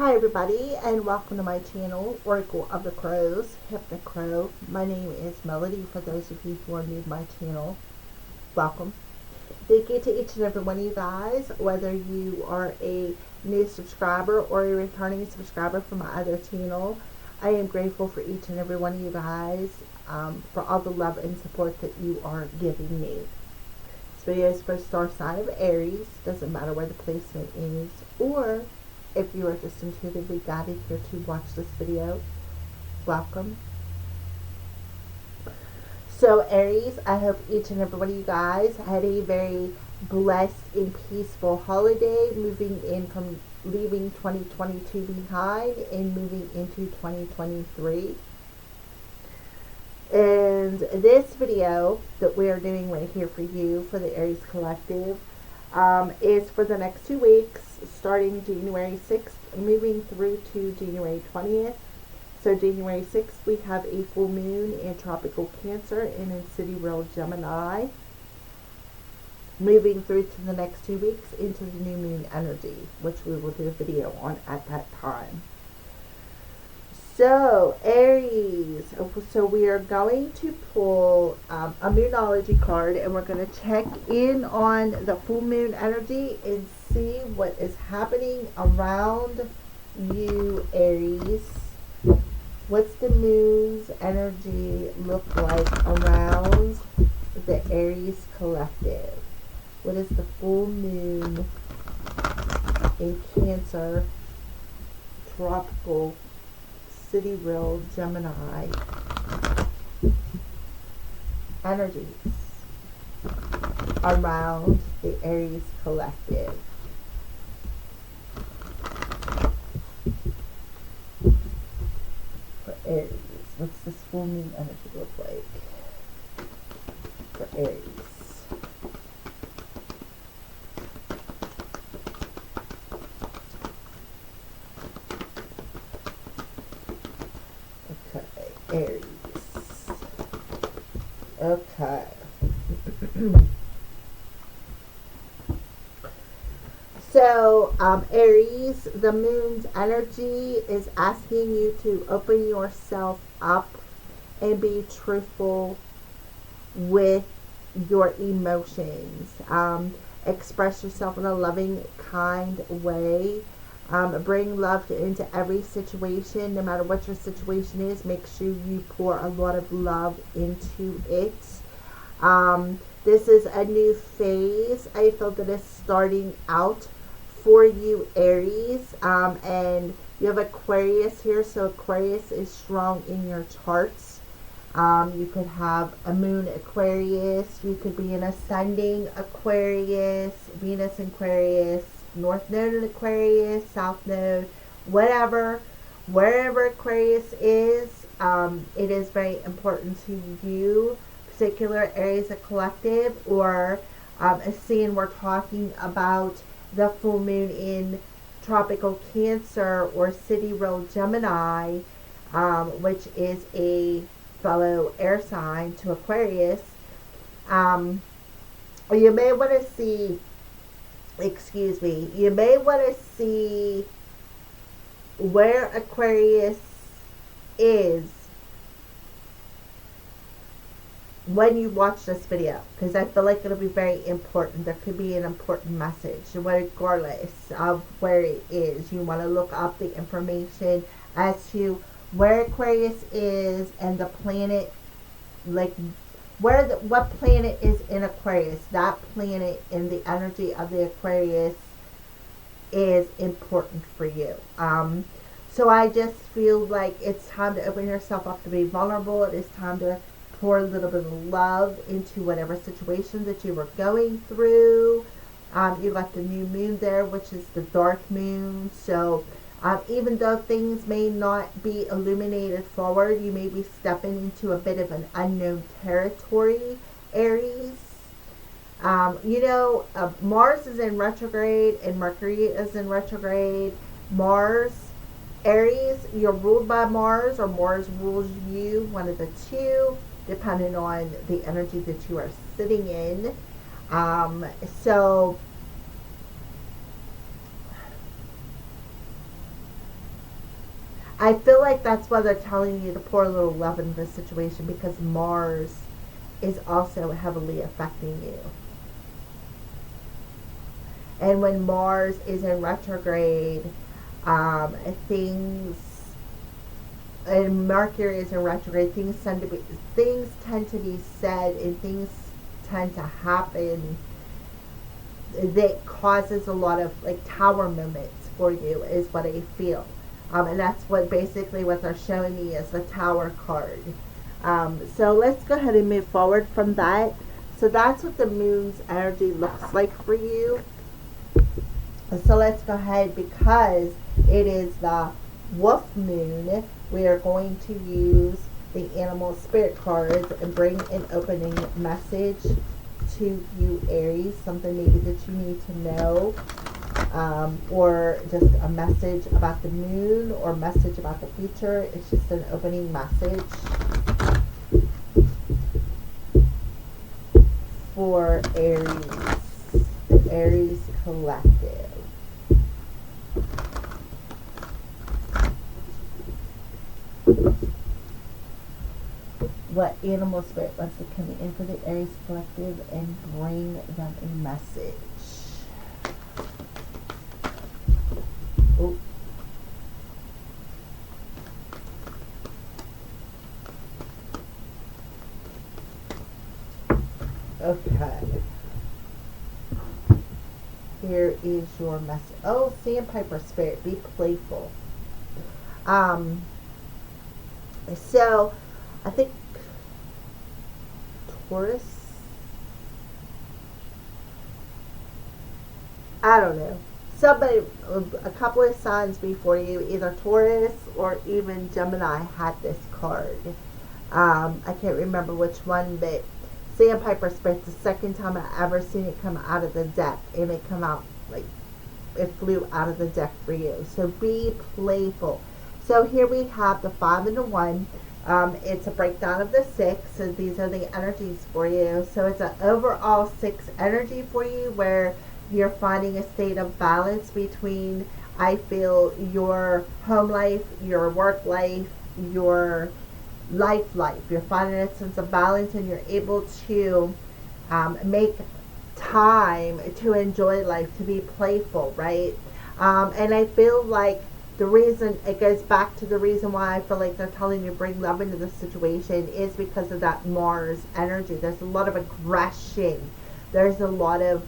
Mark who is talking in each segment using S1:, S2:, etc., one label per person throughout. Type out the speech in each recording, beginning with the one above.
S1: Hi everybody, and welcome to my channel, Oracle of the Crows, Hypnic Crow. My name is Melody. For those of you who are new to my channel, welcome. Thank you to each and every one of you guys, whether you are a new subscriber or a returning subscriber from my other channel. I am grateful for each and every one of you guys, for all the love and support that you are giving me. This video is for star sign of Aries. Doesn't matter where the placement is, or if you are just intuitively guided here to watch this video, welcome. So Aries, I hope each and every one of you guys had a very blessed and peaceful holiday, leaving 2022 behind and moving into 2023. And this video that we are doing right here for you, for the Aries Collective, is for the next 2 weeks, starting January 6th, moving through to January 20th. So January 6th, we have a full moon in tropical Cancer and in sidereal Gemini, moving through to the next 2 weeks into the new moon energy, which we will do a video on at that time. So Aries, so we are going to pull a Moonology card, and we're going to check in on the full moon energy and see what is happening around you, Aries. What's the moon's energy look like around the Aries Collective? What is the full moon in Cancer, tropical sidereal Gemini energies around the Aries Collective? For Aries, what's this full moon energy look like for Aries? Aries. Okay. So, Aries, the moon's energy is asking you to open yourself up and be truthful with your emotions. Express yourself in a loving, kind way. Bring love into every situation. No matter what your situation is, make sure you pour a lot of love into it. This is a new phase. I feel that it's starting out for you, Aries. And you have Aquarius here, so Aquarius is strong in your charts. You could have a moon Aquarius. You could be an ascending Aquarius, Venus Aquarius, North Node in Aquarius, South Node, whatever, wherever Aquarius is, it is very important to you, particular Aries of Collective, or seeing we're talking about the full moon in tropical Cancer or sidereal Gemini, which is a fellow air sign to Aquarius. You may want to see, you may want to see where Aquarius is when you watch this video, because I feel like it'll be very important. There could be an important message regardless of where it is. You want to look up the information as to where Aquarius is and the planet, like what planet is in Aquarius. That planet and the energy of the Aquarius is important for you. So I just feel like it's time to open yourself up to be vulnerable. It is time to pour a little bit of love into whatever situation that you were going through. You got the new moon there, which is the dark moon. So even though things may not be illuminated forward, you may be stepping into a bit of an unknown territory, Aries. Mars is in retrograde and Mercury is in retrograde. Aries, you're ruled by Mars, or Mars rules you, one of the two, depending on the energy that you are sitting in. So I feel like that's why they're telling you to pour a little love into this situation, because Mars is also heavily affecting you. And when Mars is in retrograde, things, and Mercury is in retrograde, things tend to be said, and things tend to happen that causes a lot of like tower moments for you, is what I feel. And that's what basically what they're showing me is the Tower card. So let's go ahead and move forward from that. So that's what the moon's energy looks like for you. So let's go ahead, because it is the wolf moon, we are going to use the animal spirit cards and bring an opening message to you, Aries, something maybe that you need to know, or just a message about the moon or message about the future. It's just an opening message for Aries, the Aries collective. What animal spirit wants to come in for the Aries collective and bring them a message? Oh. Okay. Here is your message. Oh, Sandpiper spirit, be playful. So I think Taurus, I don't know. Somebody, a couple of signs before you, either Taurus or even Gemini, had this card. I can't remember which one, but Sandpiper Spirit, the second time I ever seen it come out of the deck, and it come out like it flew out of the deck for you. So be playful. So here we have the 5 and the 1. It's a breakdown of the 6. So these are the energies for you. So it's an overall 6 energy for you, where you're finding a state of balance between, I feel, your home life, your work life, your life. You're finding a sense of balance, and you're able to make time to enjoy life, to be playful, right? And I feel like the reason, it goes back to the reason why I feel like they're telling you to bring love into the situation, is because of that Mars energy. There's a lot of aggression. There's a lot of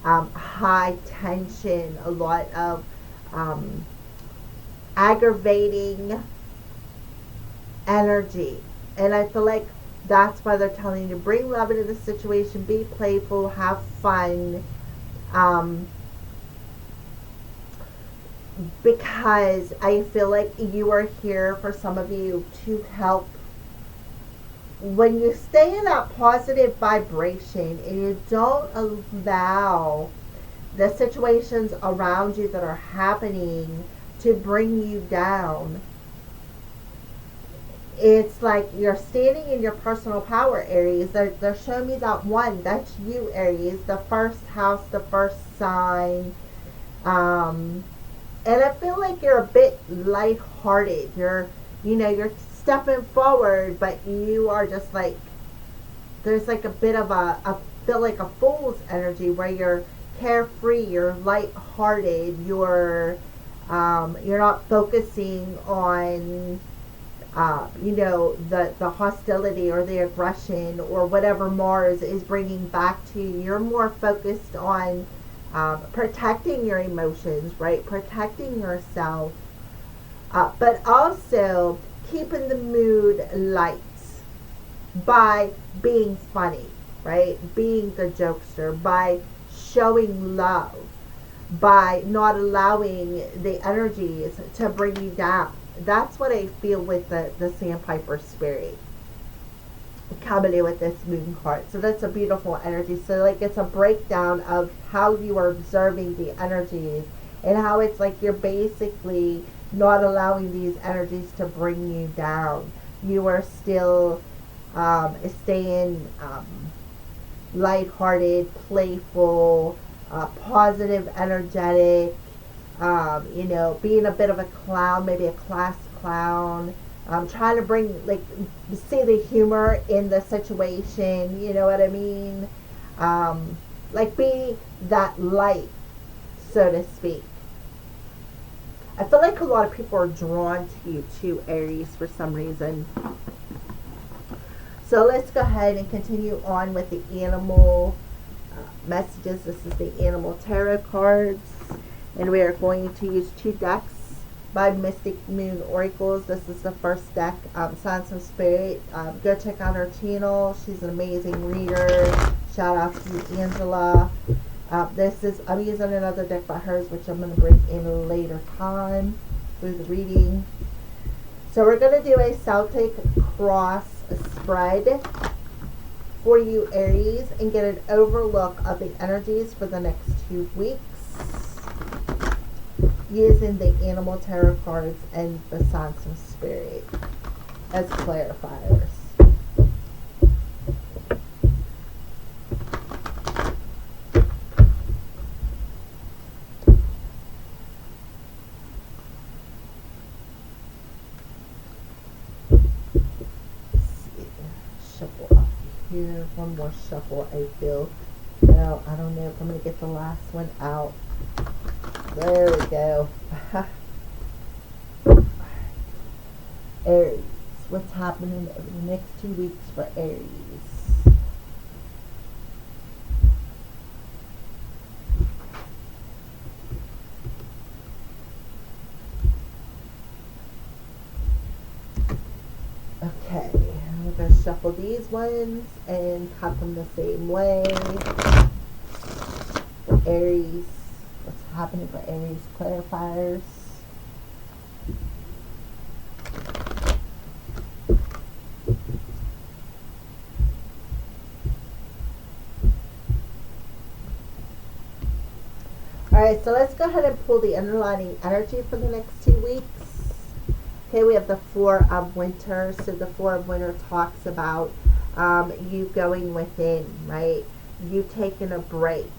S1: high tension, a lot of aggravating energy. And I feel like that's why they're telling you to bring love into the situation, be playful, have fun. Because I feel like you are here, for some of you, to help. When you stay in that positive vibration and you don't allow the situations around you that are happening to bring you down, it's like you're standing in your personal power, Aries. They're showing me that one. That's you, Aries. The first house, the first sign. And I feel like you're a bit lighthearted. You're stepping forward, but you are just like, there's like a bit of I feel like a fool's energy, where you're carefree, you're lighthearted, you're not focusing on the hostility or the aggression or whatever Mars is bringing back to you. You're more focused on protecting your emotions, right? Protecting yourself, but also keeping the mood light by being funny, right? Being the jokester, by showing love, by not allowing the energies to bring you down. That's what I feel with the Sandpiper spirit coming in with this moon card. So that's a beautiful energy. So like, it's a breakdown of how you are observing the energies, and how it's like you're basically not allowing these energies to bring you down. You are still staying lighthearted, playful, positive, energetic, being a bit of a clown, maybe a class clown, trying to bring, like, see the humor in the situation, you know what I mean? Like, be that light, so to speak. I feel like a lot of people are drawn to you too, Aries, for some reason. So let's go ahead and continue on with the animal messages. This is the animal tarot cards, and we are going to use 2 decks by Mystic Moon Oracles. This is the first deck, Signs of Spirit. Go check out her channel. She's an amazing reader. Shout out to you, Angela. I'm using another deck by hers, which I'm going to bring in a later time through the reading. So we're going to do a Celtic cross spread for you, Aries, and get an overlook of the energies for the next 2 weeks using the animal tarot cards and the Signs of Spirit as clarifiers. Shuffle up here. One more shuffle, I feel. No, I don't know if I'm going to get the last one out. There we go. Aries. What's happening over the next 2 weeks for Aries? Okay, we're going to shuffle these ones and cut them the same way. Aries, what's happening for Aries clarifiers? Alright, so let's go ahead and pull the underlying energy for the next 2 weeks. Okay, we have the Four of Winter. So the Four of Winter talks about you going within, right? You taking a break.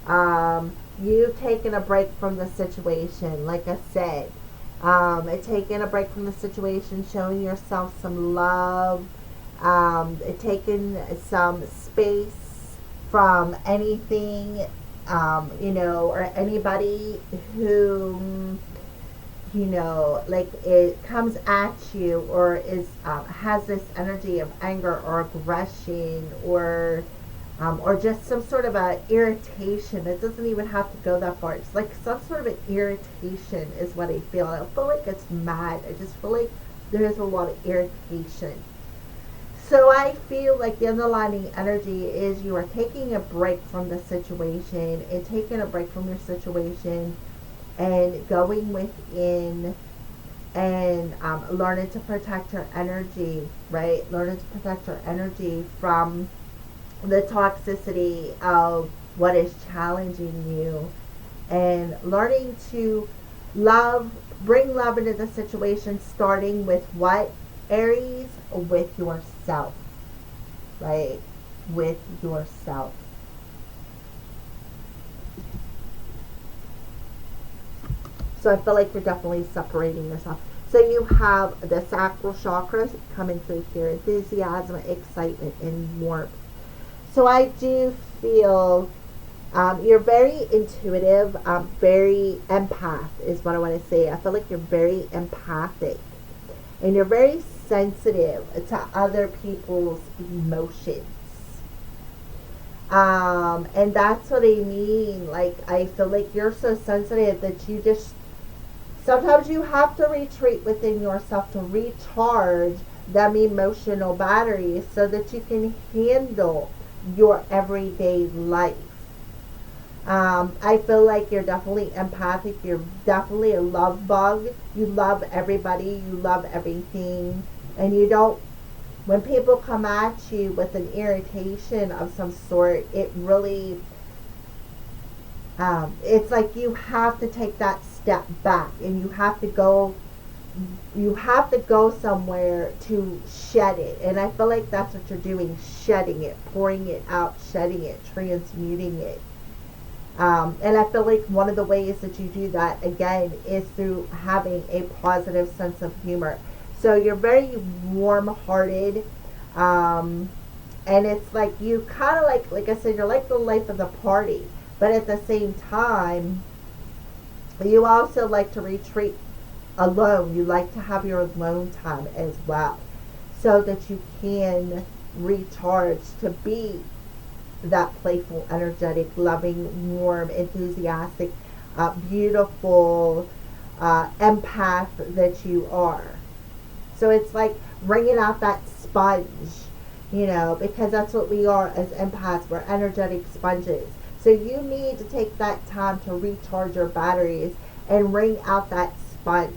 S1: You taking a break from the situation, like I said. Taking a break from the situation, showing yourself some love, taking some space from anything, or anybody who, like it comes at you or is has this energy of anger or aggression or just some sort of a irritation. It doesn't even have to go that far. It's like some sort of an irritation is what I feel. I don't feel like it's mad. I just feel like there's a lot of irritation. So I feel like the underlying energy is you are taking a break from the situation and taking a break from your situation and going within and learning to protect your energy, right? Learning to protect your energy from the toxicity of what is challenging you, and learning to bring love into the situation, starting with what, Aries? With yourself, right? With yourself. So I feel like you're definitely separating yourself. So you have the sacral chakra coming through here, enthusiasm, excitement, and warmth. So I do feel you're very intuitive, very empath is what I want to say. I feel like you're very empathic and you're very sensitive to other people's emotions. And that's what I mean. Like, I feel like you're so sensitive that you just, sometimes you have to retreat within yourself to recharge them emotional batteries so that you can handle your everyday life. I feel like you're definitely empathic. You're definitely a love bug. You love everybody. You love everything. And you don't, when people come at you with an irritation of some sort, it really, it's like you have to take that step back and you have to go somewhere to shed it. And I feel like that's what you're doing, shedding it, pouring it out, shedding it, transmuting it. And I feel like one of the ways that you do that, again, is through having a positive sense of humor. So you're very warm hearted. Um, and it's like you kind of like I said, you're like the life of the party. But at the same time, you also like to retreat alone. You like to have your alone time as well, so that you can recharge to be that playful, energetic, loving, warm, enthusiastic, beautiful empath that you are. So it's like wringing out that sponge, because that's what we are as empaths. We're energetic sponges. So you need to take that time to recharge your batteries and wring out that sponge.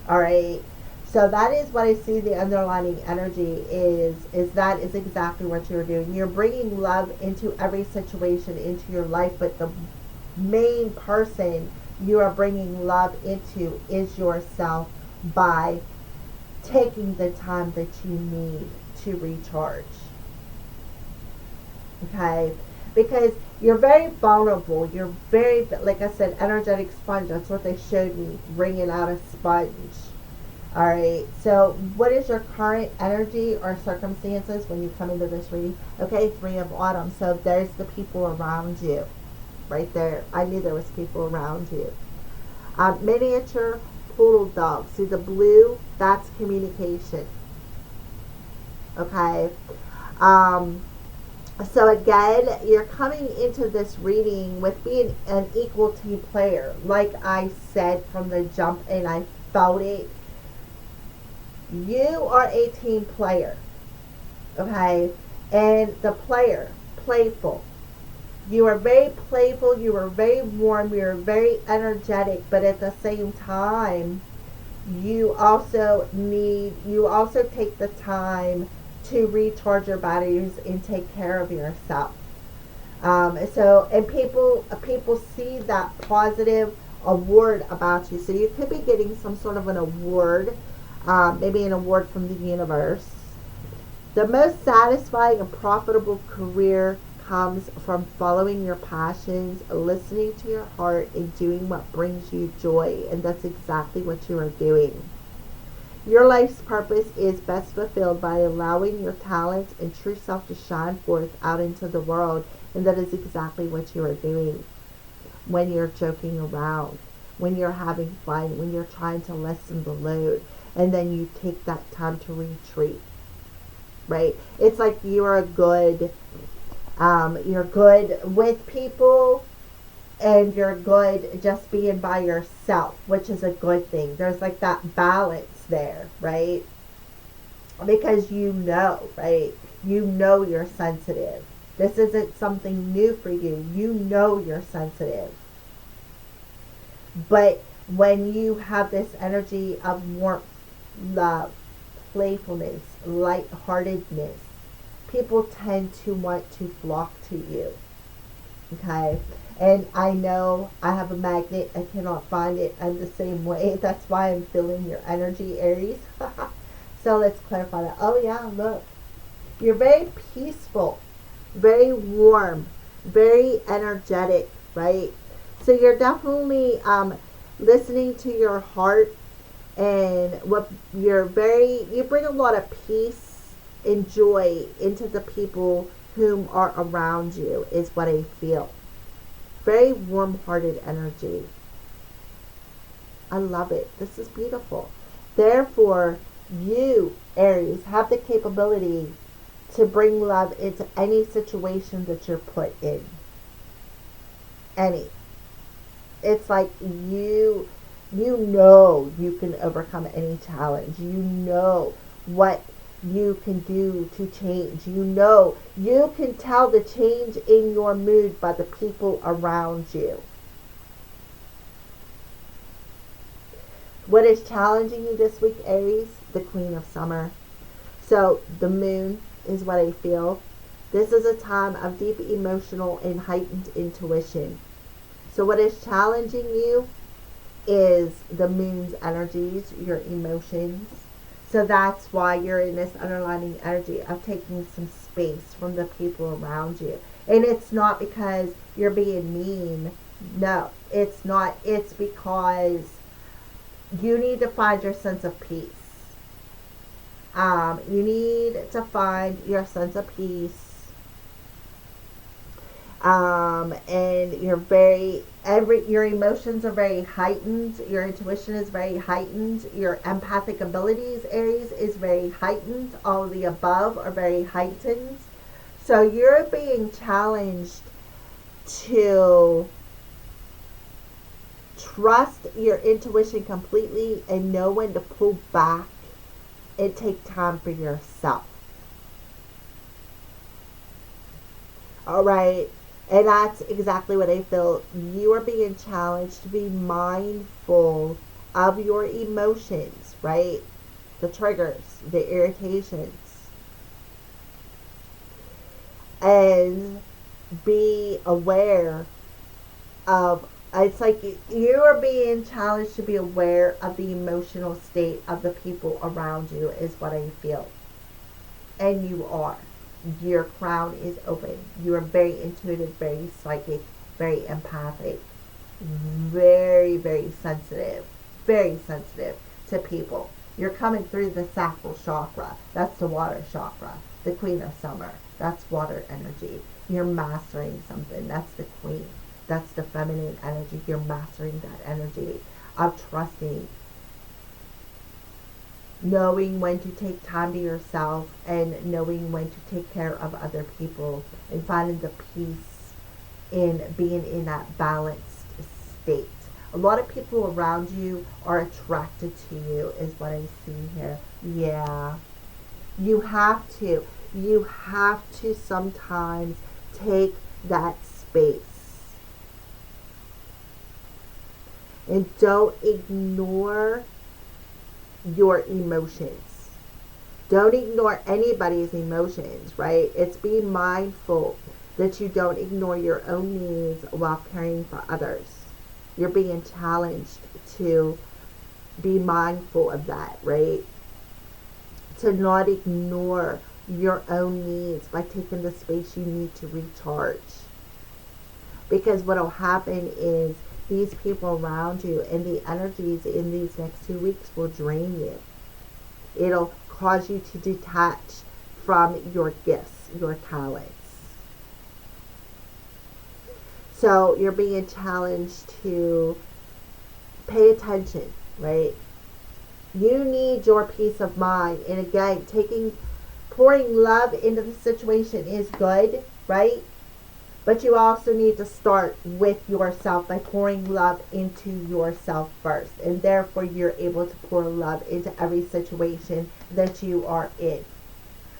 S1: All right. So that is what I see the underlining energy is that is exactly what you're doing. You're bringing love into every situation into your life, but the main person you are bringing love into is yourself by taking the time that you need to recharge. Okay? Because you're very vulnerable. You're very, like I said, energetic sponge. That's what they showed me, wringing out a sponge. All right. So, what is your current energy or circumstances when you come into this reading? Okay, Three of Autumn. So there's the people around you, right there. I knew there was people around you. Miniature poodle dog. See the blue? That's communication. Okay. So again, you're coming into this reading with being an equal team player. Like I said from the jump, and I felt it. You are a team player, okay? And the player, playful. You are very playful, you are very warm, you're very energetic, but at the same time, you also take the time to recharge your batteries and take care of yourself. And people see that positive award about you. So you could be getting some sort of an award, maybe an award from the universe. The most satisfying and profitable career comes from following your passions, listening to your heart, and doing what brings you joy. And that's exactly what you are doing. Your life's purpose is best fulfilled by allowing your talents and true self to shine forth out into the world. And that is exactly what you are doing when you're joking around, when you're having fun, when you're trying to lessen the load. And then you take that time to retreat, right? It's like you're good with people, and you're good just being by yourself, which is a good thing. There's like that balance there, right? Because right? You're sensitive. This isn't something new for you. You're sensitive. But when you have this energy of warmth, love, playfulness, lightheartedness, people tend to want to flock to you. Okay? And I know I have a magnet. I cannot find it. I'm the same way. That's why I'm feeling your energy, Aries. So let's clarify that. Oh yeah, look. You're very peaceful, very warm, very energetic, right? So you're definitely listening to your heart, and you bring a lot of peace and joy into the people whom are around you, is what I feel. Very warm-hearted energy. I love it. This is beautiful. Therefore, you, Aries, have the capability to bring love into any situation that you're put in. Any. It's like you can overcome any challenge. You know what you can do to change. You can tell the change in your mood by the people around you. What is challenging you this week, Aries? The Queen of Summer. So the moon is what I feel. This is a time of deep emotional and heightened intuition. So what is challenging you is the moon's energies, your emotions. So that's why you're in this underlining energy of taking some space from the people around you. And it's not because you're being mean. No, it's not. It's because you need to find your sense of peace. You need to find your sense of peace. And your emotions are very heightened. Your intuition is very heightened. Your empathic abilities, Aries, is very heightened. All of the above are very heightened. So you're being challenged to trust your intuition completely and know when to pull back and take time for yourself. All right. And that's exactly what I feel. You are being challenged to be mindful of your emotions, right? The triggers, the irritations. And be aware of, it's like you are being challenged to be aware of the emotional state of the people around you, is what I feel. And you are. Your crown is open. You are very intuitive, very psychic, very empathic, very, very sensitive to people. You're coming through the sacral chakra. That's the water chakra. The queen of summer. That's water energy. You're mastering something. That's the queen. That's the feminine energy. You're mastering that energy of trusting, knowing when to take time to yourself and knowing when to take care of other people, and finding the peace in being in that balanced state. A lot of people around you are attracted to you, is what I see here. Yeah. You have to sometimes take that space. And don't ignore your emotions. Don't ignore anybody's emotions, right? It's being mindful that you don't ignore your own needs while caring for others. You're being challenged to be mindful of that, right? To not ignore your own needs by taking the space you need to recharge. Because what will happen is these people around you and the energies in these next 2 weeks will drain you. It'll cause you to detach from your gifts, your talents. So you're being challenged to pay attention, right? You need your peace of mind. And again, pouring love into the situation is good, right? But you also need to start with yourself by pouring love into yourself first. And therefore, you're able to pour love into every situation that you are in.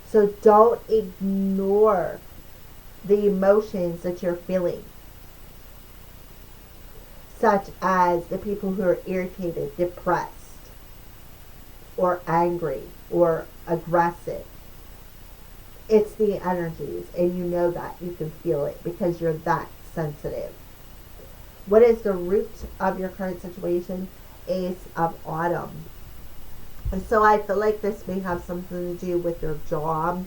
S1: So don't ignore the emotions that you're feeling, such as the people who are irritated, depressed, or angry, or aggressive. It's the energies, and you know that. You can feel it because you're that sensitive. What is the root of your current situation? Ace of Autumn. And so I feel like this may have something to do with your job.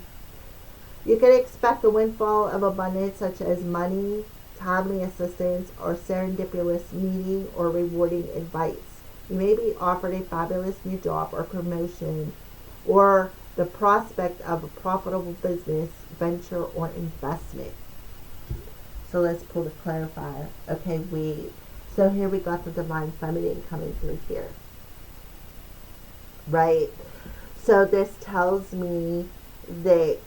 S1: You can expect a windfall of abundance, such as money, timely assistance, or serendipitous meeting or rewarding advice. You may be offered a fabulous new job or promotion, or the prospect of a profitable business, venture, or investment. So let's pull the clarifier. Okay, so here we got the divine feminine coming through here. Right? So this tells me that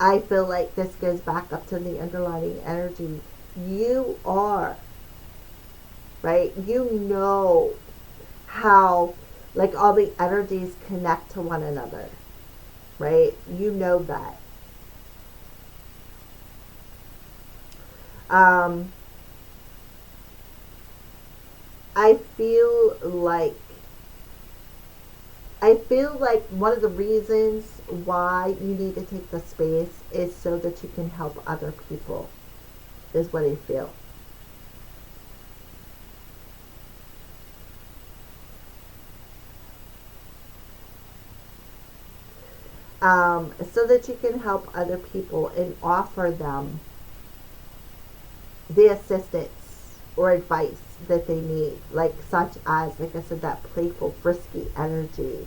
S1: I feel like this goes back up to the underlying energy. You are, right? You know how, like, all the energies connect to one another, right? You know that. I feel like one of the reasons why you need to take the space is so that you can help other people, is what I feel. so that you can help other people and offer them the assistance or advice that they need, like such as, like I said, that playful, frisky energy.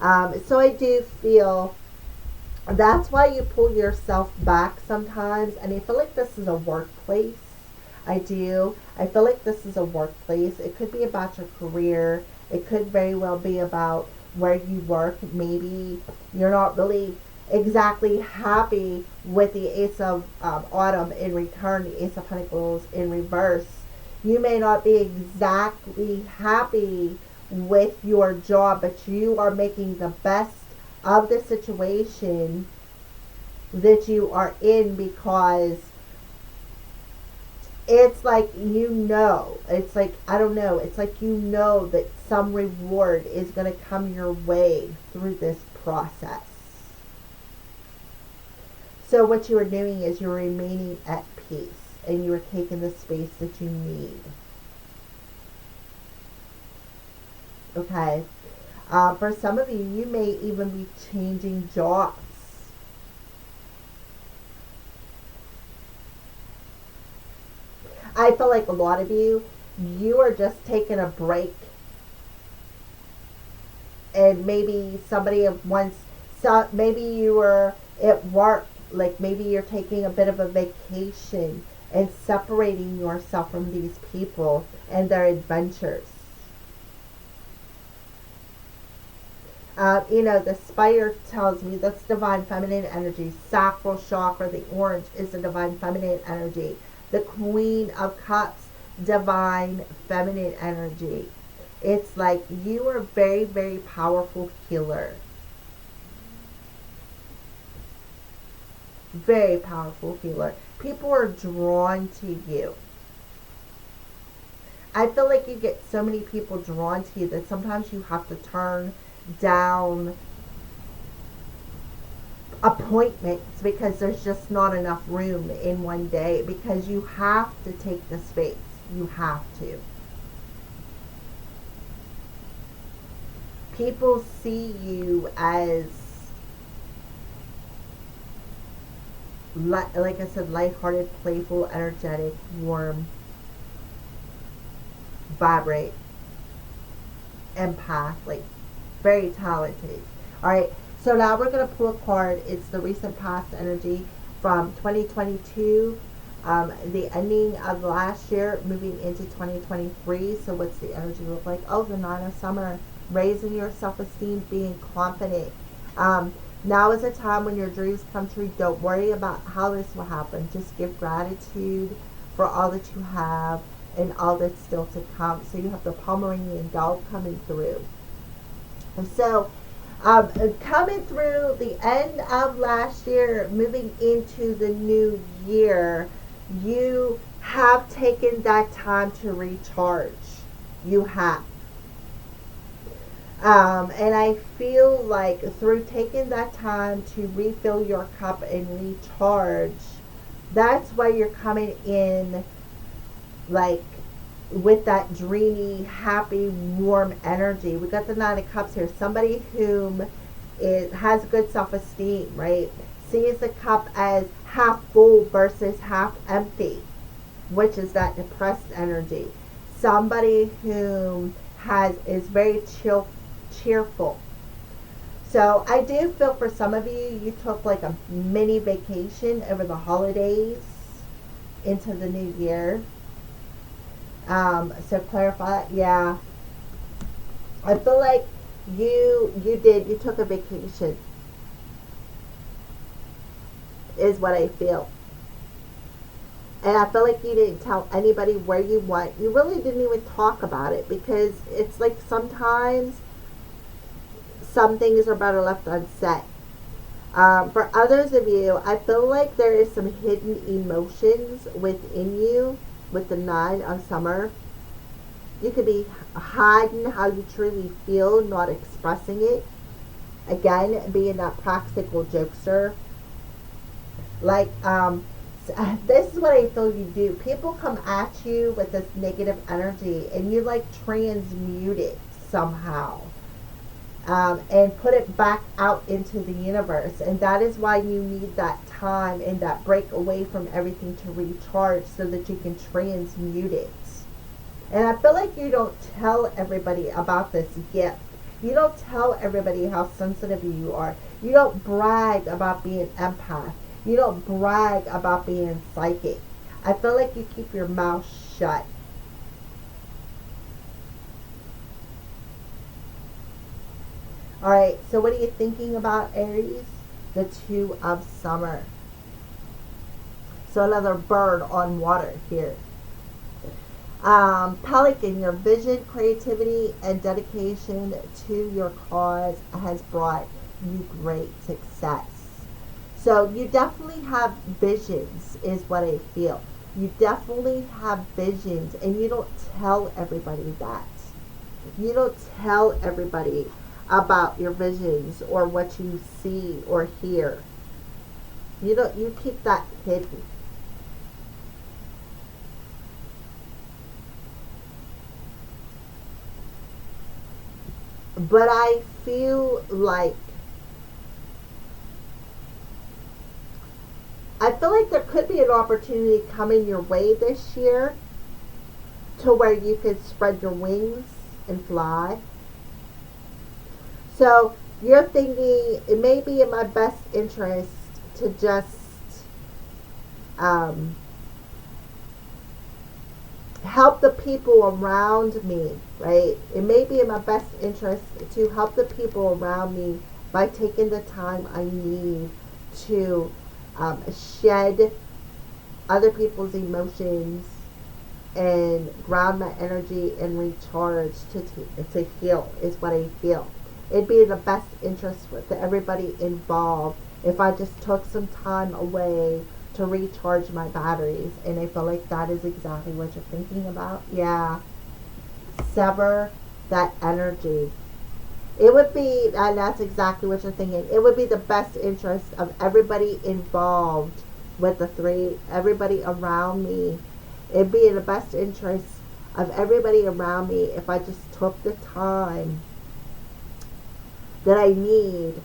S1: So I do feel that's why you pull yourself back sometimes. And I feel like this is a workplace. I do. I feel like this is a workplace. It could be about your career. It could very well be about where you work. Maybe you're not really exactly happy with the Ace of Autumn in return, the Ace of Pentacles in reverse. You may not be exactly happy with your job, but you are making the best of the situation that you are in, because it's like, it's like, I don't know, it's like that some reward is going to come your way through this process. So what you are doing is you're remaining at peace and you are taking the space that you need. Okay. For some of you, you may even be changing jobs. I feel like a lot of you are just taking a break, and maybe maybe you were at work, like maybe you're taking a bit of a vacation and separating yourself from these people and their adventures. The spider tells me that's divine feminine energy. Sacral chakra, the orange, is the divine feminine energy. The Queen of Cups, divine feminine energy. It's like you are very, very powerful healer. Very powerful healer. People are drawn to you. I feel like you get so many people drawn to you that sometimes you have to turn down appointments because there's just not enough room in one day, because you have to take the space. You have to. People see you as, like I said, lighthearted, playful, energetic, warm, vibrate, empath, like very talented. All right, so now we're going to pull a card. It's the recent past energy from 2022, the ending of last year, moving into 2023. So what's the energy look like? Oh, the Nine of Summer, raising your self-esteem, being confident. Now is a time when your dreams come true. Don't worry about how this will happen. Just give gratitude for all that you have and all that's still to come. So you have the Pomeranian dog coming through. And so, coming through the end of last year, moving into the new year, you have taken that time to recharge. You have. And I feel like through taking that time to refill your cup and recharge, that's why you're coming in like with that dreamy, happy, warm energy. We got the Nine of Cups here. Somebody whom has good self-esteem, right? Sees the cup as half full versus half empty, which is that depressed energy. Somebody whom is very cheerful. So I do feel for some of you, you took like a mini vacation over the holidays into the new year. So clarify that. Yeah. I feel like you took a vacation, is what I feel. And I feel like you didn't tell anybody where you went. You really didn't even talk about it, because it's like sometimes some things are better left unsaid. For others of you, I feel like there is some hidden emotions within you with the Nine of Summer. You could be hiding how you truly feel, not expressing it. Again, being that practical jokester. Like, this is what I feel you do. People come at you with this negative energy and you like transmute it somehow. and put it back out into the universe. And that is why you need that time and that break away from everything to recharge so that you can transmute it. And I feel like you don't tell everybody about this gift. You don't tell everybody how sensitive you are. You don't brag about being empath. You don't brag about being psychic. I feel like you keep your mouth shut. Alright, so what are you thinking about, Aries? The Two of Summer. So another bird on water here. Pelican, your vision, creativity, and dedication to your cause has brought you great success. So you definitely have visions, is what I feel. You definitely have visions, and you don't tell everybody that. You don't tell everybody about your visions or what you see or hear. You keep that hidden. But I feel like there could be an opportunity coming your way this year to where you could spread your wings and fly. So you're thinking it may be in my best interest to just help the people around me, right? It may be in my best interest to help the people around me by taking the time I need to shed other people's emotions and ground my energy and recharge to heal, is what I feel. It'd be in the best interest for everybody involved if I just took some time away to recharge my batteries. And I feel like that is exactly what you're thinking about. Yeah. Sever that energy. It would be, and that's exactly what you're thinking, it would be the best interest of everybody involved with the three, everybody around me. It'd be in the best interest of everybody around me if I just took the time that I need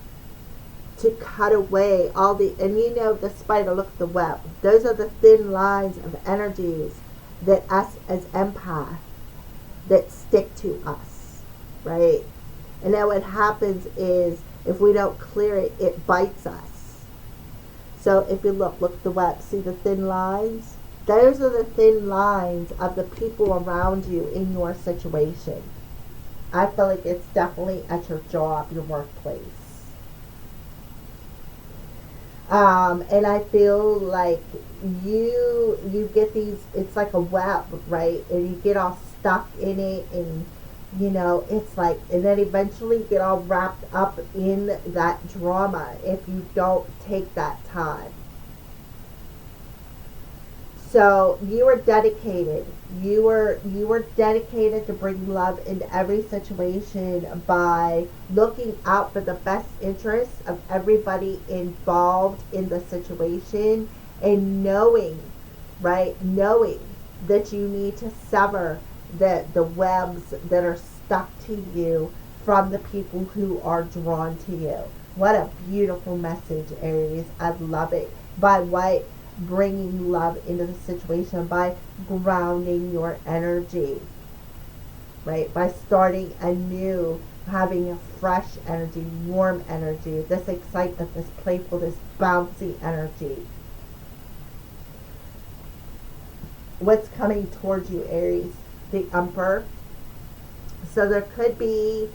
S1: to cut away all the, and you know the spider, look at the web. Those are the thin lines of energies that us as empaths that stick to us, right? And then what happens is if we don't clear it, it bites us. So if you look at the web, see the thin lines? Those are the thin lines of the people around you in your situation. I feel like it's definitely at your job, your workplace. And I feel like you get these, it's like a web, right? And you get all stuck in it, and you know, it's like, and then eventually you get all wrapped up in that drama if you don't take that time. So you are dedicated. You were dedicated to bring love into every situation by looking out for the best interests of everybody involved in the situation, and knowing, right? Knowing that you need to sever the webs that are stuck to you from the people who are drawn to you. What a beautiful message, Aries. I love it. By what? Bringing love into the situation, by grounding your energy, right? By starting anew, having a fresh energy, warm energy, this excitement, this playful, this bouncy energy. What's coming towards you, Aries? The Emperor. So there could be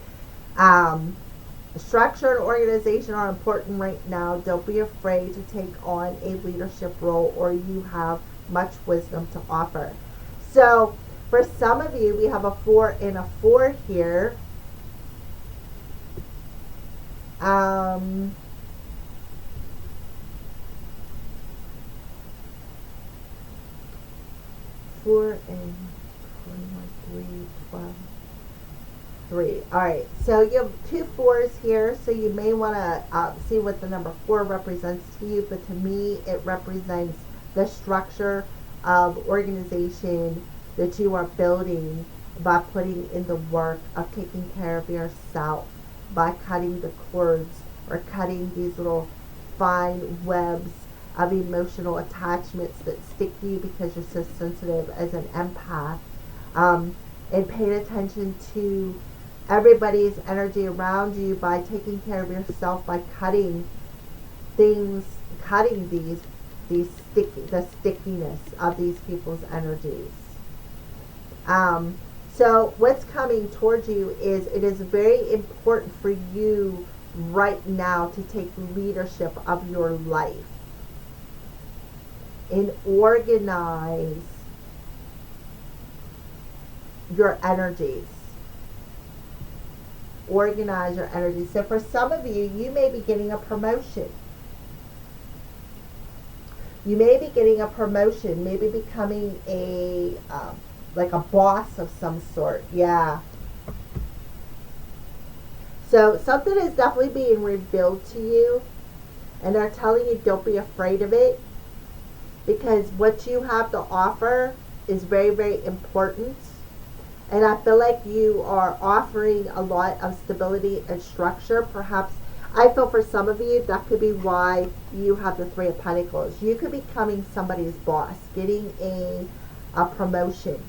S1: structure and organization are important right now. Don't be afraid to take on a leadership role, or you have much wisdom to offer. So for some of you, we have a 4 and a 4 here. 4 and 21, 3, 12. 3. Alright, so you have 2 4s here, so you may want to see what the number 4 represents to you, but to me it represents the structure of organization that you are building by putting in the work of taking care of yourself, by cutting the cords or cutting these little fine webs of emotional attachments that stick to you because you're so sensitive as an empath. And paying attention to everybody's energy around you by taking care of yourself, by cutting things, cutting the stickiness of these people's energies. So what's coming towards you is it is very important for you right now to take leadership of your life and organize your energies. Organize your energies. So for some of you, you may be getting a promotion. You may be getting a promotion, maybe becoming like a boss of some sort. Yeah. So something is definitely being revealed to you, and they're telling you don't be afraid of it, because what you have to offer is very, very important. And I feel like you are offering a lot of stability and structure. Perhaps, I feel for some of you, that could be why you have the Three of Pentacles. You could be becoming somebody's boss, getting a promotion.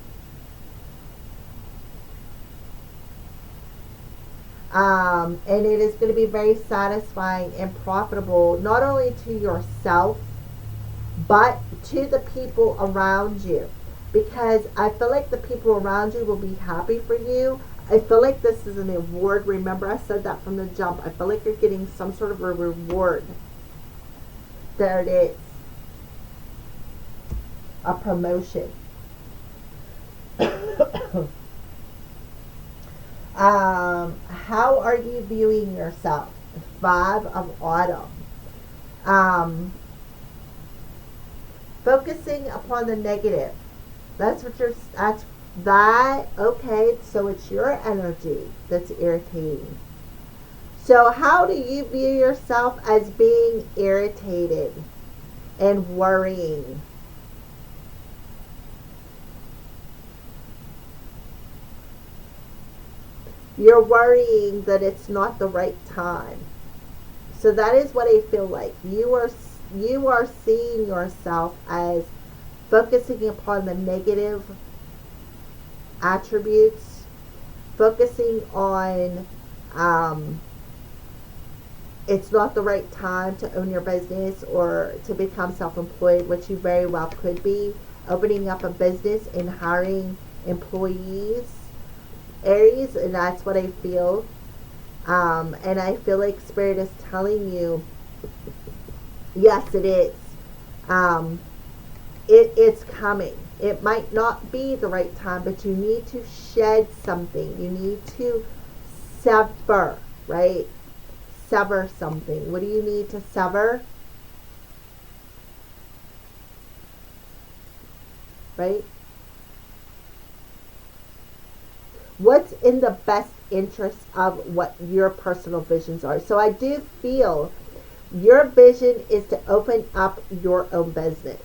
S1: And it is going to be very satisfying and profitable, not only to yourself, but to the people around you. Because I feel like the people around you will be happy for you. I feel like this is an award. Remember, I said that from the jump. I feel like you're getting some sort of a reward. There it is. A promotion. How are you viewing yourself? 5 of Autumn. Focusing upon the negative. That's what okay, so it's your energy that's irritating. So how do you view yourself as being irritated and worrying? You're worrying that it's not the right time. So that is what I feel like. You are seeing yourself as focusing upon the negative attributes, focusing on it's not the right time to own your business or to become self-employed, which you very well could be, opening up a business and hiring employees, Aries, and that's what I feel. And I feel like Spirit is telling you, yes, it is. It's coming. It might not be the right time, but you need to shed something. You need to sever, right? Sever something. What do you need to sever? Right? What's in the best interest of what your personal visions are? So I do feel your vision is to open up your own business.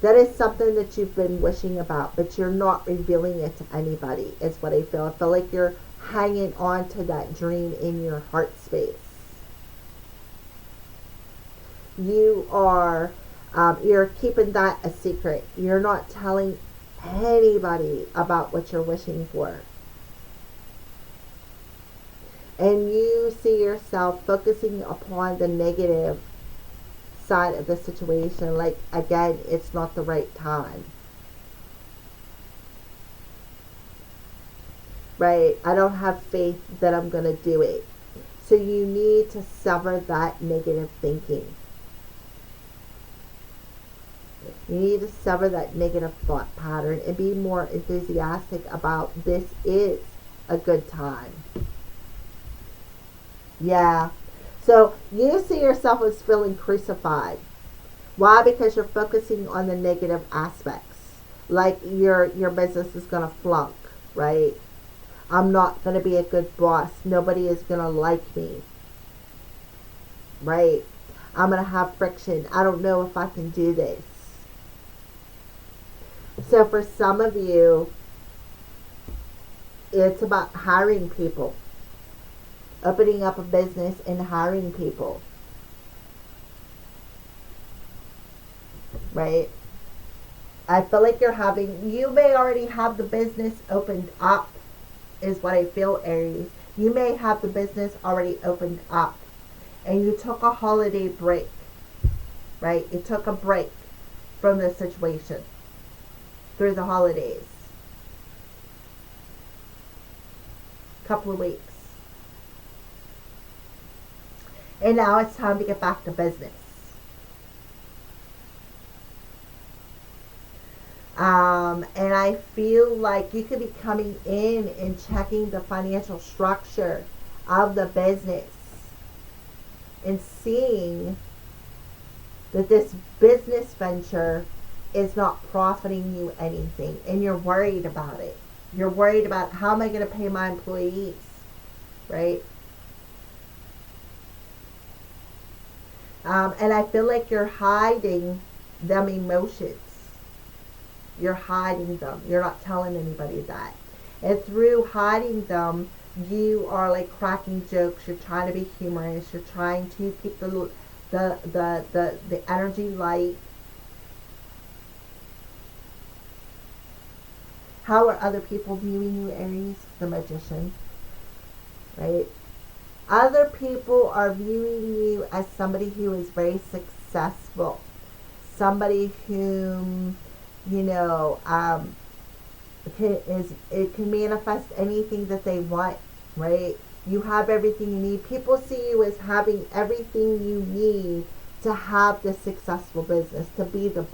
S1: That is something that you've been wishing about, but you're not revealing it to anybody, is what I feel. I feel like you're hanging on to that dream in your heart space. You are, you're keeping that a secret. You're not telling anybody about what you're wishing for. And you see yourself focusing upon the negative side of the situation, like, again, it's not the right time, right? I don't have faith that I'm going to do it. So you need to sever that negative thinking. You need to sever that negative thought pattern and be more enthusiastic about this is a good time. Yeah. So you see yourself as feeling crucified. Why? Because you're focusing on the negative aspects. Like your business is going to flunk, right? I'm not going to be a good boss. Nobody is going to like me, right? I'm going to have friction. I don't know if I can do this. So for some of you, it's about hiring people. opening up a business and hiring people, right? I feel like you may already have the business opened up, is what I feel, Aries. You may have the business already opened up, and you took a holiday break, right? You took a break from the situation through the holidays. Couple of weeks. And now it's time to get back to business. And I feel like you could be coming in and checking the financial structure of the business and seeing that this business venture is not profiting you anything, and you're worried about it. You're worried about, how am I going to pay my employees, right? And I feel like you're hiding them emotions. You're hiding them. You're not telling anybody that. And through hiding them, you are like cracking jokes. You're trying to be humorous. You're trying to keep the energy light. How are other people viewing you, Aries? The Magician, right? Other people are viewing you as somebody who is very successful. Somebody whom, it can manifest anything that they want, right? You have everything you need. People see you as having everything you need to have this successful business, to be the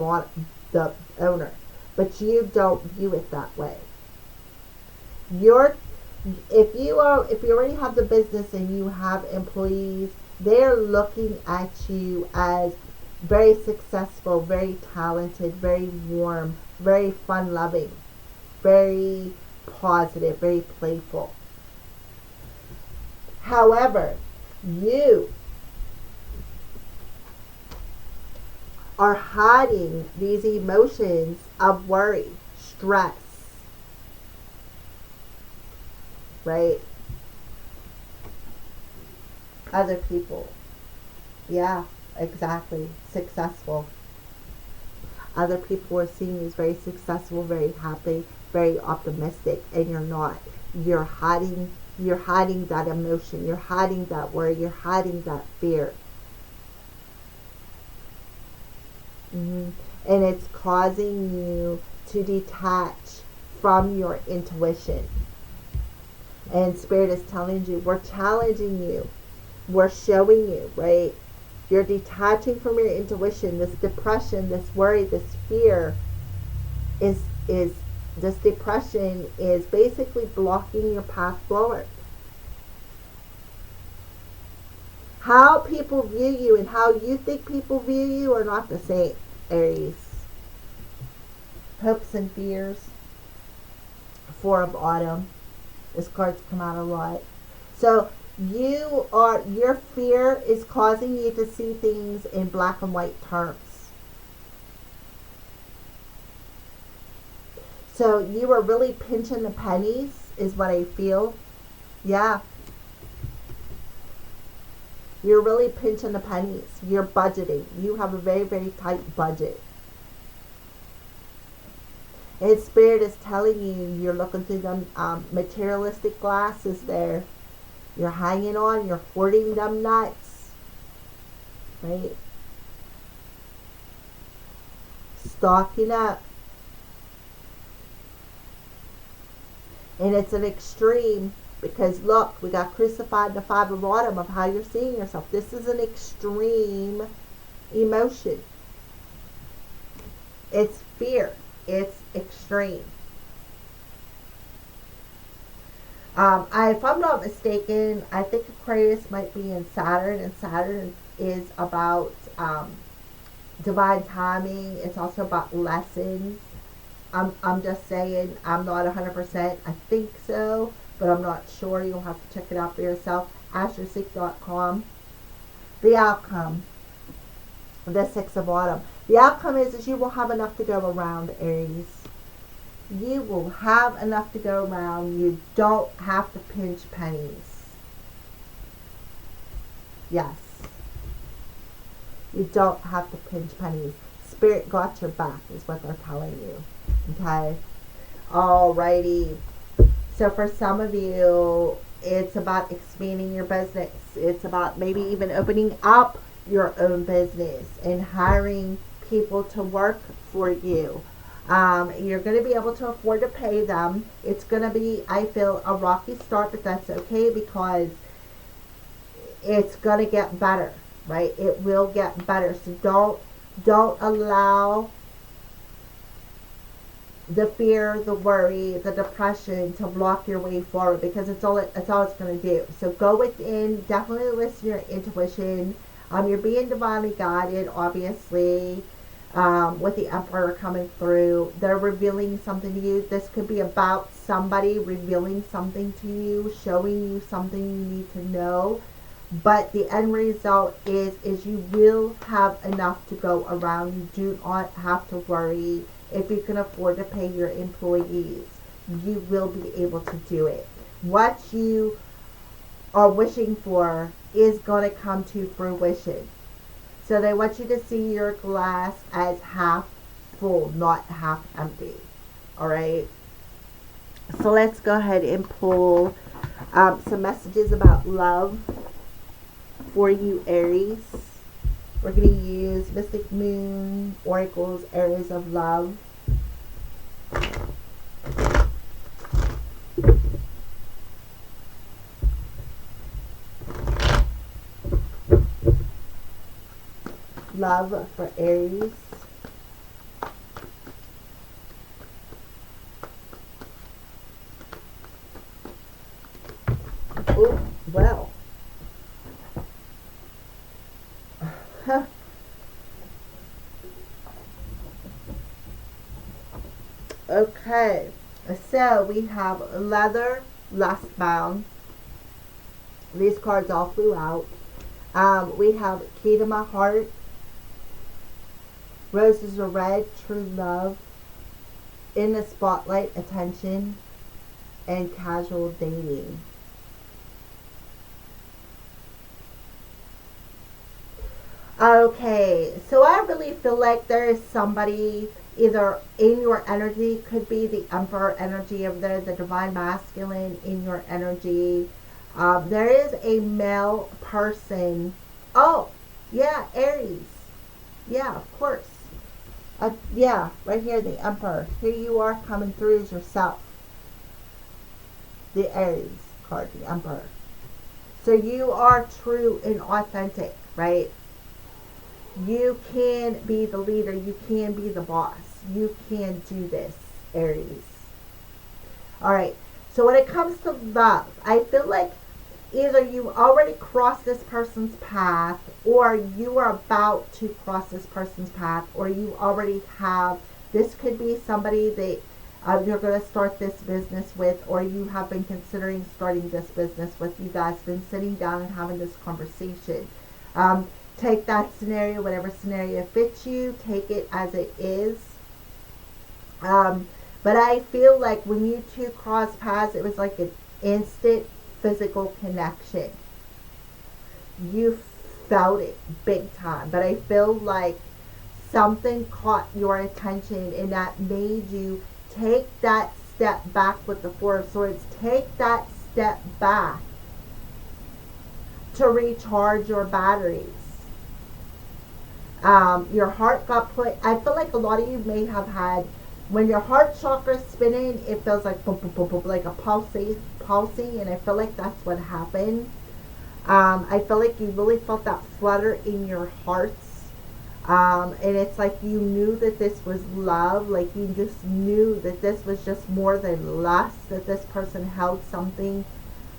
S1: owner. But you don't view it that way. If you already have the business and you have employees, they're looking at you as very successful, very talented, very warm, very fun-loving, very positive, very playful. However, you are hiding these emotions of worry, stress, right? Other people. Yeah, exactly. Successful. Other people are seeing you as very successful, very happy, very optimistic, and you're not. You're hiding that emotion. You're hiding that worry. You're hiding that fear. And it's causing you to detach from your intuition. And Spirit is telling you, we're challenging you. We're showing you, right? You're detaching from your intuition. This depression, this worry, this fear this depression is basically blocking your path forward. How people view you and how you think people view you are not the same, Aries. Hopes and fears. Four of Autumn. This card's come out a lot. So your fear is causing you to see things in black and white terms. So you are really pinching the pennies, is what I feel. Yeah. You're really pinching the pennies. You're budgeting. You have a very, very tight budget. And Spirit is telling you, you're looking through them materialistic glasses there. You're hanging on. You're hoarding them nuts. Right? Stocking up. And it's an extreme, because look, we got crucified in the Five of Autumn of how you're seeing yourself. This is an extreme emotion. It's fear. It's extreme. If I'm not mistaken, I think Aquarius might be in Saturn, and Saturn is about divine timing. It's also about lessons. I'm just saying, I'm not 100%. I think so, but I'm not sure. You'll have to check it out for yourself. AstroSeek.com. The outcome. The Six of Autumn. The outcome is you will have enough to go around, Aries. You will have enough to go around. You don't have to pinch pennies. Yes. You don't have to pinch pennies. Spirit got your back is what they're telling you. Okay? Alrighty. So for some of you, it's about expanding your business. It's about maybe even opening up your own business and hiring people to work for you. You're going to be able to afford to pay them. It's going to be, I feel, a rocky start, but that's okay because it's going to get better, right? It will get better. So don't allow the fear, the worry, the depression to block your way forward, because it's all it's going to do. So go within, definitely listen to your intuition. You're being divinely guided, obviously, with the Emperor coming through. They're revealing something to you. This could be about somebody revealing something to you, showing you something you need to know. But the end result is you will have enough to go around. You do not have to worry. If you can afford to pay your employees, you will be able to do it. What you are wishing for is going to come to fruition. So they want you to see your glass as half full, not half empty. All right? So let's go ahead and pull some messages about love for you, Aries. We're going to use Mystic Moon, Oracles, Areas of Love. Love for Aries. Oh, well. Okay, so we have Leather, Lustbound. These cards all flew out. We have Key to My Heart, Roses Are Red, True Love, In the Spotlight, Attention, and Casual Dating. Okay, so I really feel like there is somebody either in your energy, could be the Emperor energy of the Divine Masculine in your energy. There is a male person. Oh, yeah, Aries. Yeah, of course. Yeah, right here, the Emperor. Here you are coming through as yourself. The Aries card, the Emperor. So you are true and authentic, right? You can be the leader. You can be the boss. You can do this, Aries. All right. So when it comes to love, I feel like either you already crossed this person's path, or you are about to cross this person's path, or you already have. This could be somebody that you're going to start this business with, or you have been considering starting this business with. You guys been sitting down and having this conversation. Take that scenario, whatever scenario fits you, take it as it is. But I feel like when you two crossed paths, it was like an instant physical connection. You felt it big time. But I feel like something caught your attention and that made you take that step back with the Four of Swords. Take that step back to recharge your batteries. Your heart got put. I feel like a lot of you may have had, when your heart chakra is spinning, it feels like boom, boom, boom, boom, like a pulsing, and I feel like that's what happened. I feel like you really felt that flutter in your hearts, and it's like you knew that this was love. Like you just knew that this was just more than lust. That this person held something,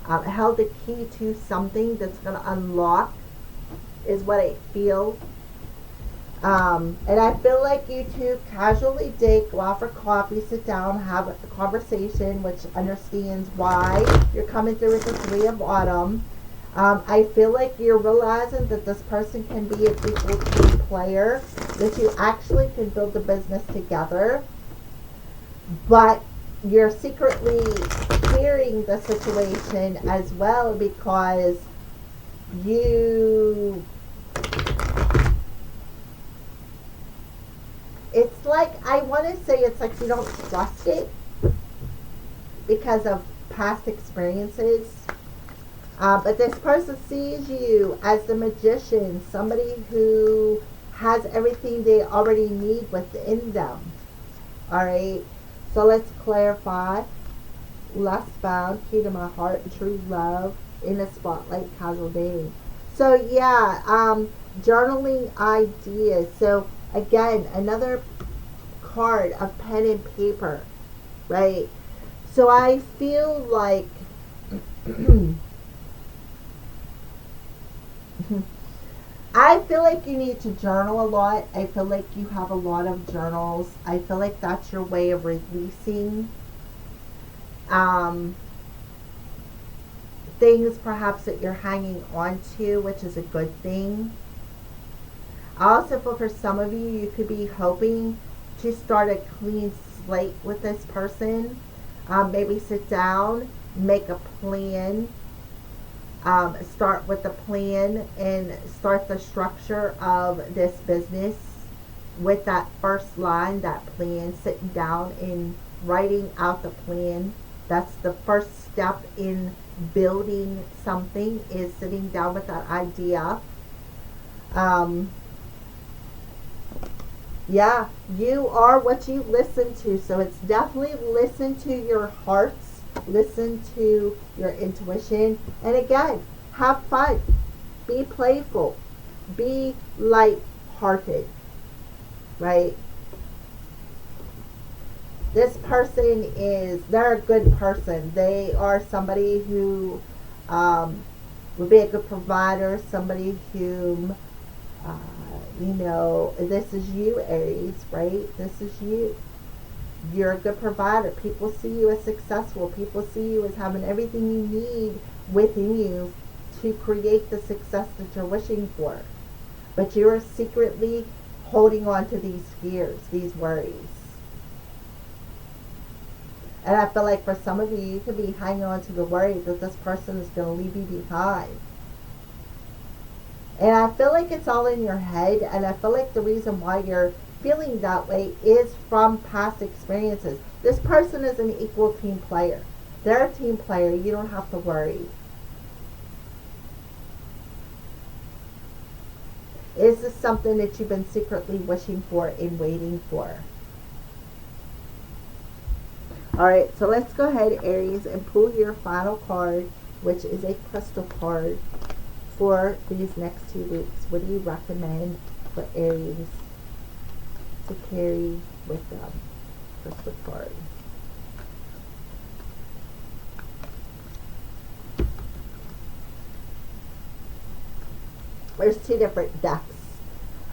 S1: held the key to something that's going to unlock, is what I feel. And I feel like you two casually date, go out for coffee, sit down, have a conversation, which understands why you're coming through with the Three of Autumn. I feel like you're realizing that this person can be an equal team player, that you actually can build the business together, but you're secretly fearing the situation as well, because you, it's like, I want to say it's like you don't trust it because of past experiences. But this person sees you as the magician, somebody who has everything they already need within them. Alright, so let's clarify. Lust bound, key to my heart, true love, in a spotlight, casual dating. So yeah, journaling ideas. So again, another card of pen and paper, right? So I feel like I feel like you need to journal a lot. I feel like you have a lot of journals. I feel like that's your way of releasing things perhaps that you're hanging on to, which is a good thing. I also feel for some of you, you could be hoping to start a clean slate with this person. Maybe sit down, make a plan, start with the plan and start the structure of this business with that first line, that plan, sitting down and writing out the plan. That's the first step in building something, is sitting down with that idea. Yeah, you are what you listen to. So it's definitely listen to your hearts, listen to your intuition, and again, have fun, be playful, be light-hearted, right? This person they're a good person. They are somebody who would be a good provider, somebody whom this is you, Aries, right? This is you. You're a good provider. People see you as successful. People see you as having everything you need within you to create the success that you're wishing for. But you're secretly holding on to these fears, these worries. And I feel like for some of you, you could be hanging on to the worry that this person is going to leave you behind. And I feel like it's all in your head, and I feel like the reason why you're feeling that way is from past experiences. This person is an equal team player. They're a team player. You don't have to worry. Is this something that you've been secretly wishing for and waiting for? Alright, so let's go ahead, Aries, and pull your final card, which is a crystal card for these next 2 weeks. What do you recommend for Aries to carry with them? Crystal card. There's 2 different decks.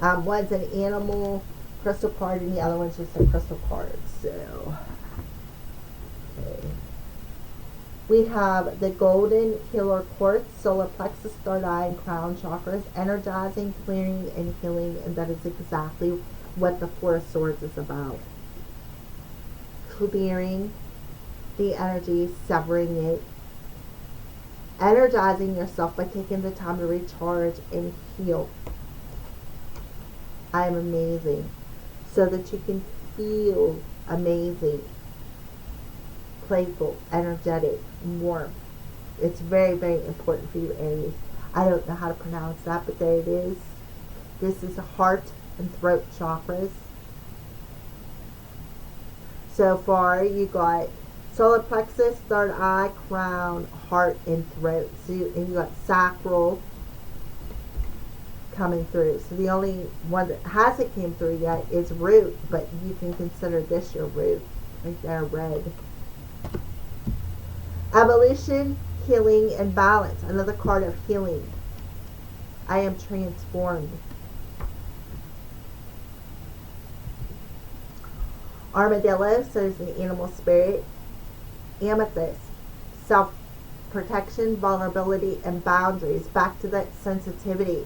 S1: One's an animal crystal card and the other one's just a crystal card. So, okay. We have the golden healer quartz, solar plexus, third eye, and crown chakras, energizing, clearing, and healing, and that is exactly what the Four of Swords is about. Clearing the energy, severing it, energizing yourself by taking the time to recharge and heal. I am amazing, so that you can feel amazing, playful, energetic, warm. It's very, very important for you, Aries. I don't know how to pronounce that, but there it is. This is heart and throat chakras. So far, you got solar plexus, third eye, crown, heart, and throat. So and you got sacral coming through. So the only one that hasn't came through yet is root, but you can consider this your root. Right there, red. Evolution, healing, and balance. Another card of healing. I am transformed. Armadillo, so there's an animal spirit. Amethyst, self-protection, vulnerability, and boundaries. Back to that sensitivity.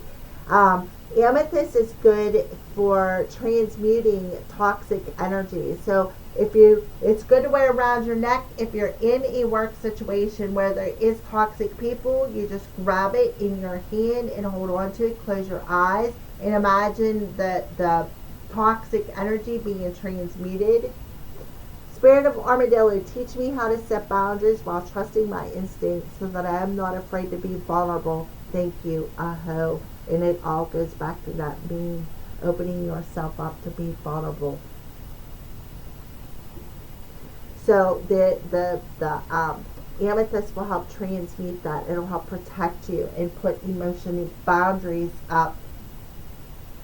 S1: Amethyst is good for transmuting toxic energy. So It's good to wear around your neck. If you're in a work situation where there is toxic people, you just grab it in your hand and hold on to it. Close your eyes and imagine the toxic energy being transmuted. Spirit of Armadillo, teach me how to set boundaries while trusting my instincts so that I am not afraid to be vulnerable. Thank you, Aho. And it all goes back to that being, opening yourself up to be vulnerable. So the amethyst will help transmute that. It'll help protect you and put emotional boundaries up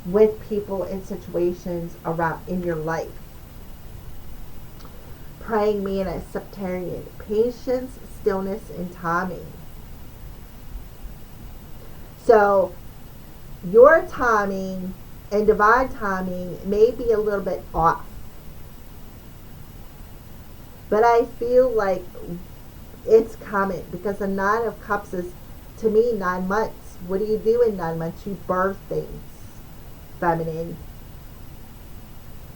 S1: with people and situations around in your life. Praying mantis, Septarian, patience, stillness, and timing. So your timing and divine timing may be a little bit off, but I feel like it's coming because the 9 of Cups is, to me, 9 months. What do you do in 9 months? You birth things, feminine.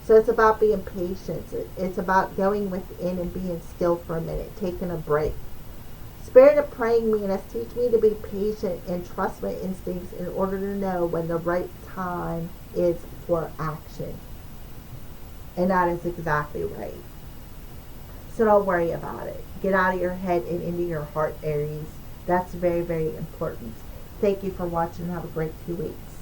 S1: So it's about being patient. It's about going within and being still for a minute, taking a break. Spirit of praying mantis, teach me to be patient and trust my instincts in order to know when the right time is for action. And that is exactly right. So don't worry about it. Get out of your head and into your heart, Aries. That's very, very important. Thank you for watching. Have a great 2 weeks.